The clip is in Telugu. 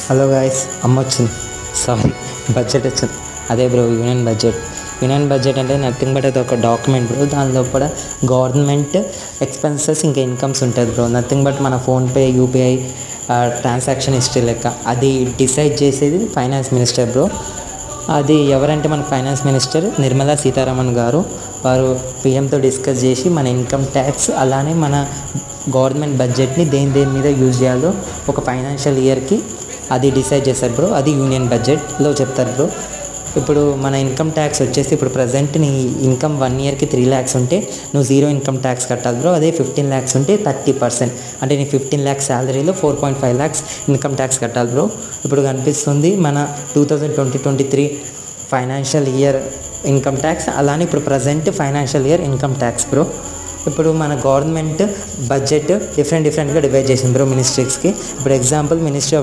హలో గాయస్, వచ్చింది. సారీ, బడ్జెట్ వచ్చింది. అదే బ్రో, యూనియన్ బడ్జెట్ అంటే నథింగ్ బట్ అది ఒక డాక్యుమెంట్ బ్రో. దాని లోపల గవర్నమెంట్ ఎక్స్పెన్సెస్ ఇంకా ఇన్కమ్స్ ఉంటుంది బ్రో. నథింగ్ బట్ మన ఫోన్పే, యూపీఐ ట్రాన్సాక్షన్ హిస్టరీ లెక్క. అది డిసైడ్ చేసేది ఫైనాన్స్ మినిస్టర్ బ్రో. అది ఎవరంటే మన ఫైనాన్స్ మినిస్టర్ నిర్మలా సీతారామన్ గారు. వారు పిఎంతో డిస్కస్ చేసి మన ఇన్కమ్ ట్యాక్స్ అలానే మన గవర్నమెంట్ బడ్జెట్ని దేని మీద యూజ్ చేయాలో ఒక ఫైనాన్షియల్ ఇయర్కి అది డిసైడ్ చేస్తారు బ్రో. అది యూనియన్ బడ్జెట్లో చెప్తారు బ్రో. ఇప్పుడు మన ఇన్కమ్ ట్యాక్స్ వచ్చేసి ఇప్పుడు ప్రజెంట్ నీ ఇన్కమ్ 1 ఇయర్కి 3 lakhs ఉంటే నువ్వు 0 ఇన్కమ్ ట్యాక్స్ కట్టాలి బ్రో. అదే 15 lakhs ఉంటే 30%, అంటే నీ 15 lakhs శాలరీలో 4.5 lakhs ఇన్కమ్ ట్యాక్స్ కట్టాలి బ్రో. ఇప్పుడు కనిపిస్తుంది మన 2020-23 ఫైనాన్షియల్ ఇయర్ ఇన్కమ్ ట్యాక్స్, అలానే ఇప్పుడు present financial year income tax bro. ఇప్పుడు మన గవర్నమెంట్ బడ్జెట్ డిఫరెంట్గా డివైడ్ చేసింది బ్రో మినిస్ట్రీస్కి. ఇప్పుడు ఎగ్జాంపుల్ మినిస్ట్రీ ఆఫ్